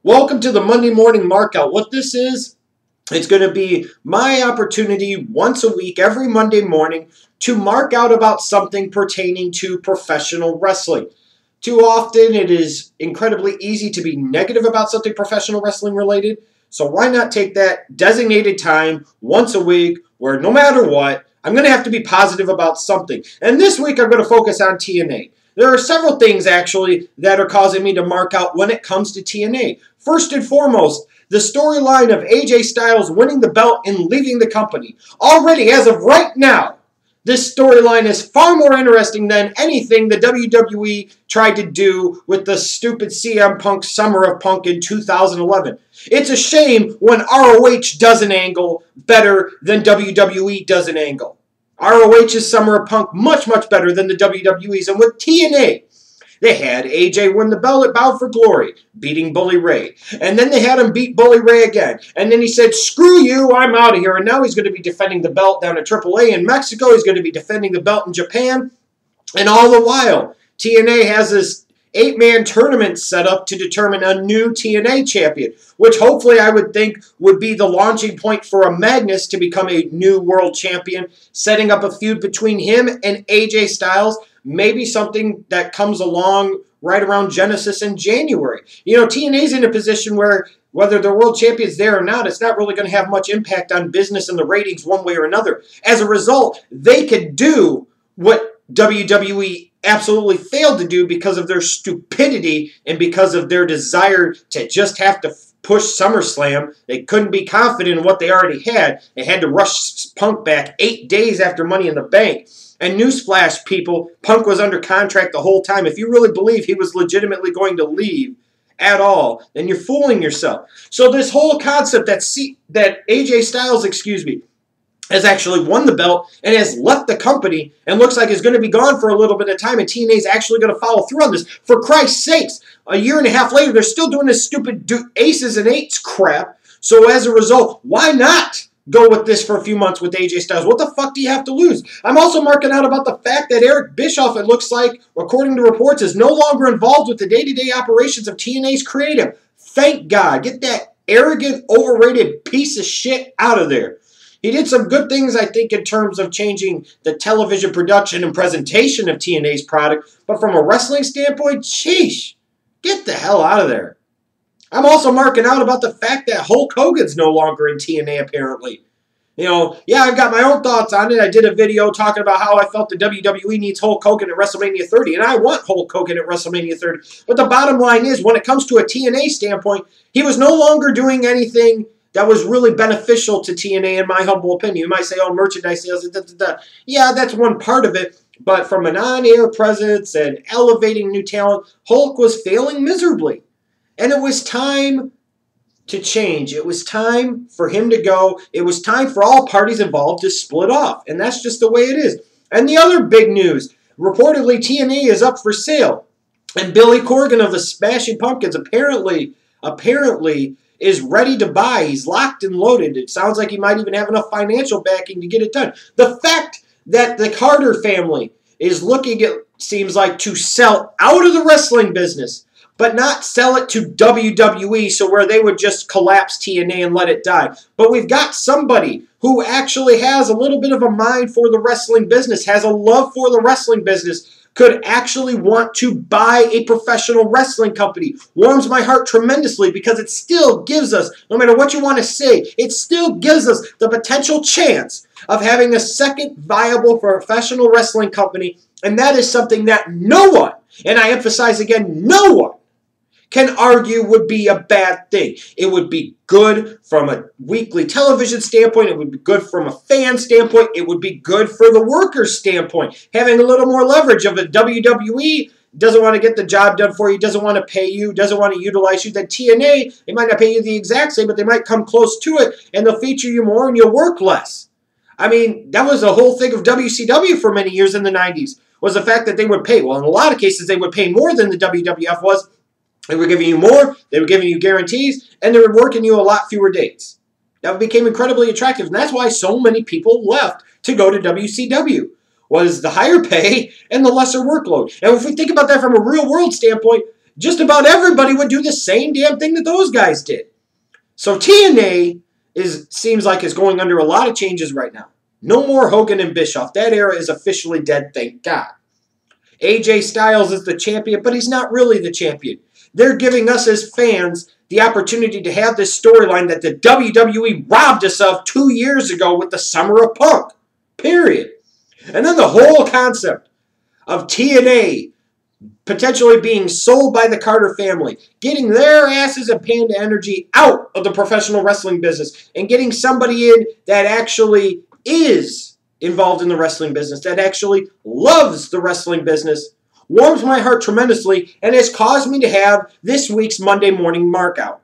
Welcome to the Monday Morning Markout. What this is, it's going to be my opportunity once a week, every Monday morning, to mark out about something pertaining to professional wrestling. Too often, it is incredibly easy to be negative about something professional wrestling related. So why not take that designated time once a week where no matter what, I'm going to have to be positive about something. And this week, I'm going to focus on TNA. There are several things, actually, that are causing me to mark out when it comes to TNA. First and foremost, the storyline of AJ Styles winning the belt and leaving the company. Already, as of right now, this storyline is far more interesting than anything the WWE tried to do with the stupid CM Punk Summer of Punk in 2011. It's a shame when ROH does an angle better than WWE does an angle. ROH's Summer of Punk much, much better than the WWE's. And with TNA, they had AJ win the belt at Bound for Glory, beating Bully Ray. And then they had him beat Bully Ray again. And then he said, screw you, I'm out of here. And now he's going to be defending the belt down at AAA in Mexico. He's going to be defending the belt in Japan. And all the while, TNA has this 8-man tournament set up to determine a new TNA champion, which hopefully I would think would be the launching point for a Magnus to become a new world champion, setting up a feud between him and AJ Styles, maybe something that comes along right around Genesis in January. You know, TNA's in a position where whether the world champion's there or not, it's not really going to have much impact on business and the ratings one way or another. As a result, they could do what WWE absolutely failed to do because of their stupidity and because of their desire to just have to push SummerSlam. They couldn't be confident in what they already had. They had to rush Punk back 8 days after Money in the Bank. And newsflash, people, Punk was under contract the whole time. If you really believe he was legitimately going to leave at all, then you're fooling yourself. So this whole concept that AJ Styles, has actually won the belt and has left the company and looks like he's going to be gone for a little bit of time, and TNA is actually going to follow through on this. For Christ's sakes, a year and a half later, they're still doing this stupid aces and eights crap. So as a result, why not go with this for a few months with AJ Styles? What the fuck do you have to lose? I'm also marking out about the fact that Eric Bischoff, it looks like, according to reports, is no longer involved with the day-to-day operations of TNA's creative. Thank God. Get that arrogant, overrated piece of shit out of there. He did some good things, I think, in terms of changing the television production and presentation of TNA's product. But from a wrestling standpoint, sheesh, get the hell out of there. I'm also marking out about the fact that Hulk Hogan's no longer in TNA, apparently. You know, yeah, I've got my own thoughts on it. I did a video talking about how I felt the WWE needs Hulk Hogan at WrestleMania 30, and I want Hulk Hogan at WrestleMania 30. But the bottom line is, when it comes to a TNA standpoint, he was no longer doing anything that was really beneficial to TNA, in my humble opinion. You might say, oh, merchandise sales, Yeah, that's one part of it. But from an on-air presence and elevating new talent, Hulk was failing miserably. And it was time to change. It was time for him to go. It was time for all parties involved to split off. And that's just the way it is. And the other big news, reportedly TNA is up for sale. And Billy Corgan of the Smashing Pumpkins apparently is ready to buy. He's locked and loaded. It sounds like he might even have enough financial backing to get it done. The fact that the Carter family is looking at, seems like, to sell out of the wrestling business, but not sell it to WWE, so where they would just collapse TNA and let it die. But we've got somebody who actually has a little bit of a mind for the wrestling business, has a love for the wrestling business, could actually want to buy a professional wrestling company. Warms my heart tremendously because it still gives us, no matter what you want to say, it still gives us the potential chance of having a second viable professional wrestling company, and that is something that no one, and I emphasize again, no one, can argue would be a bad thing. It would be good from a weekly television standpoint. It would be good from a fan standpoint. It would be good for the workers' standpoint. Having a little more leverage of a WWE doesn't want to get the job done for you, doesn't want to pay you, doesn't want to utilize you. Then TNA, they might not pay you the exact same, but they might come close to it, and they'll feature you more and you'll work less. I mean, that was the whole thing of WCW for many years in the 90s, was the fact that they would pay. Well, in a lot of cases, they would pay more than the WWF was. They were giving you more, they were giving you guarantees, and they were working you a lot fewer dates. That became incredibly attractive, and that's why so many people left to go to WCW, was the higher pay and the lesser workload. And if we think about that from a real-world standpoint, just about everybody would do the same damn thing that those guys did. So TNA seems like it's going under a lot of changes right now. No more Hogan and Bischoff. That era is officially dead, thank God. AJ Styles is the champion, but he's not really the champion. They're giving us as fans the opportunity to have this storyline that the WWE robbed us of 2 years ago with the Summer of Punk. Period. And then the whole concept of TNA potentially being sold by the Carter family, getting their asses and Panda Energy out of the professional wrestling business and getting somebody in that actually is involved in the wrestling business, that actually loves the wrestling business, warms my heart tremendously and has caused me to have this week's Monday morning markout.